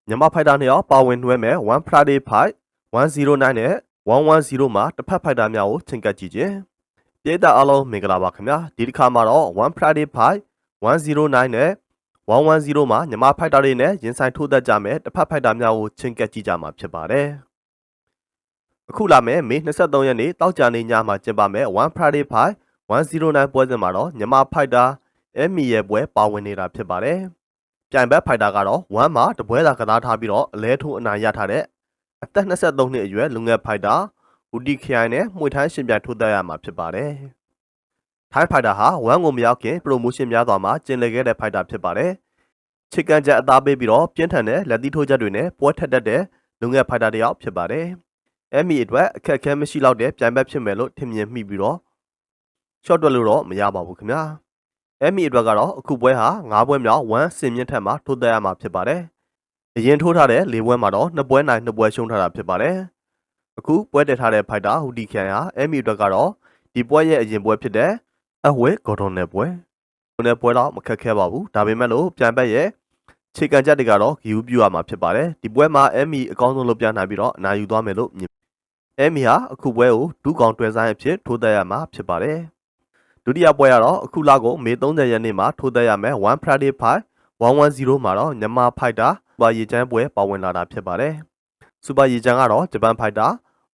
မြန်မာဖိုက်တာနှစ်ယောက်ပါဝင်နှွဲမဲ့1 Friday Fight 109နဲ့110မှာတစ်ဖက်ဖိုက်တာများကိုချိန်ကပ်ကြည့်ခြင်းပြည်သားအားလုံးမင်္ဂလာပါခင်ဗျာဒီတစ်ခါမှာတော့1 Friday Fight 109နဲ့110မှာမြန်မာဖိုက်တာတွေနဲ့ရင်ဆိုင်ထိုးသက်ကြမယ်တစ်ဖက်ဖိုက်တာများကိုချိန်ကပ်ကြည့်ကြမှာဖြစ်ပါတယ်အခုလာမယ့်မေ23ရက်နေ့တောက်ကြနေ့ညမှာကျင်းပမယ်1 Friday Fight 109ပွဲစဉ်မှာတော့မြန်မာဖိုက်တာအမီရဲ့ပွဲပါဝင်နေတာဖြစ်ပါတယ်ပြိုင်ဘက်ဖိုက်တာကတော့1မှာတပွဲသာကစားထားပြီးတော့အလဲထိုးအနိုင်ရထားတဲ့အသက်23နှစ်အရွယ်လူငယ်ဖိုက်တာဦးတီခိုင်နဲ့မှွေထိုင်းရှင်ပြိုင်ထိုးသက်ရမှာဖြစ်ပါတယ်။ထိုင်းဖိုက်တာဟာ1ကိုမရောက်ခင်ပရိုမိုးရှင်းများစွာမှာကျင်းလည်ခဲ့တဲ့ဖိုက်တာဖြစ်ပါတယ်။ချစ်ကန်ချက်အသားပေးပြီးတော့ပြင်းထန်တဲ့လက်သီးထိုးချက်တွေနဲ့ပွဲထက်တတ်တဲ့လူငယ်ဖိုက်တာတစ်ယောက်ဖြစ်ပါတယ်။အမီအတွက်အခက်အခဲမရှိတော့တဲ့ပြိုင်ဘက်ဖြစ်မယ်လို့ထင်မြင်မိပြီးတော့ရှော့တွက်လို့တော့မရပါဘူးခင်ဗျာ။အမီအတွက်ကတော့အခုပွဲဟာ9ပွဲမြောက်1စင်မြင့်ထက်မှာထိုးသက်ရမှာဖြစ်ပါတယ်။အရင်ထိုးထားတဲ့၄ပွဲမှာတော့2ပွဲနိုင်2ပွဲရှုံးထားတာဖြစ်ပါတယ်။အခုပွဲတက်ထားတဲ့ဖိုက်တာဟူတီခိုင်ဟာအမီအတွက်ကတော့ဒီပွဲရဲ့အရင်ပွဲဖြစ်တဲ့အဝဲဂေါ်ဒွန်နယ်ပွဲတော့မခက်ခဲပါဘူး။ဒါပေမဲ့လို့ပြိုင်ဘက်ရဲ့ခြေကန်ချက်တွေကတော့ဂီယူပြူရမှာဖြစ်ပါတယ်။ဒီပွဲမှာအမီအကောင်းဆုံးလုပ်ပြနိုင်ပြီးတော့အနိုင်ယူသွားမယ်လို့မြင်အမီဟာအခုပွဲကိုဒူးကောင်တွဲဆိုင်အဖြစ်ထိုးသက်ရမှာဖြစ်ပါတယ်။ဒုတိယပွဲကတော့အခုလကိုမေ30ရက်နေ့မှာထိုးသက်ရမယ်1 Friday Fight 110မှာတော့မြန်မာဖိုက်တာစူပါရီချန်ပွဲပါဝင်လာတာဖြစ်ပါတယ်။စူပါရီချန်ကတော့ဂျပန်ဖိုက်တာ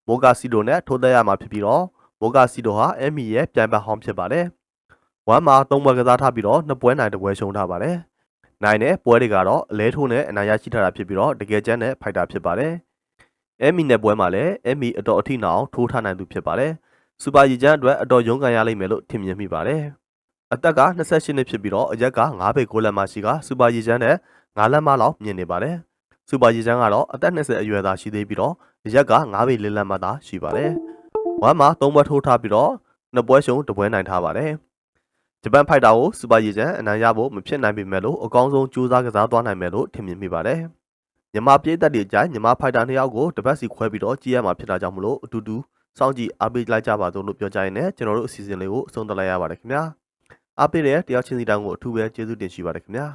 မိုဂါစီဒိုနဲ့ထိုးသက်ရမှာဖြစ်ပြီးတော့မိုဂါစီဒိုဟာအမီရဲ့ပြိုင်ဘက်ဟောင်းဖြစ်ပါတယ်။1မှာ3ပွဲကစားထားပြီးတော့2ပွဲနိုင်2ပွဲရှုံးထားပါတယ်။နိုင်တဲ့ပွဲတွေကတော့အလဲထိုးနဲ့အနိုင်ရရှိထားတာဖြစ်ပြီးတော့တကယ်ကျန်းတဲ့ဖိုက်တာဖြစ်ပါတယ်။အမီနဲ့ပွဲမှာလည်းအမီအတော်အထိနာအောင်ထိုးထားနိုင်သူဖြစ်ပါတယ်။စူပါရီချန်အတွက်အတော်ရုန်းကန်ရလိမ့်မယ်လို့ထင်မြင်မိပါတယ်။အသက်က28နှစ်ဖြစ်ပြီးတော့အရက်က9ပေ9လက်မှရှိကစူပါရီချန်နဲ့9လက်မှလောက်မြင်နေပါတယ်။စူပါရီချန်ကတော့အသက်20အရွယ်သာရှိသေးပြီးတော့အရက်က9ပေ4လက်မှသာရှိပါတယ်။1မှာ3ပွဲထိုးထားပြီးတော့2ပွဲရှုံး2ပွဲနိုင်ထားပါတယ်။ဂျပန်ဖိုက်တာကိုစူပါရီချန်အနိုင်ရဖို့မဖြစ်နိုင်ပေမဲ့လို့အကောင်းဆုံးကြိုးစားကစားသွားနိုင်မယ်လို့ထင်မြင်မိပါတယ်။မြန်မာပြည်သက်တွေအကြိုင်မြန်မာဖိုက်တာ2ယောက်ကိုတပတ်စီခွဲပြီးတော့ကြည့်ရမှာဖြစ်တာကြောင့်မလို့အတူတူစောင့်ကြည့်အားပေးလိုက်ကြပါစို့လို့ပြောကြရင်လည်းကျွန်တော်တို့အစီအစဉ်လေးကိုအဆုံးသတ်လိုက်ရပါတယ်ခင်ဗျာအားပေးတဲ့တယောက်ချင်းစီတိုင်းကိုအထူးပဲကျေးဇူးတင်ရှိပါတယ်ခင်ဗျာ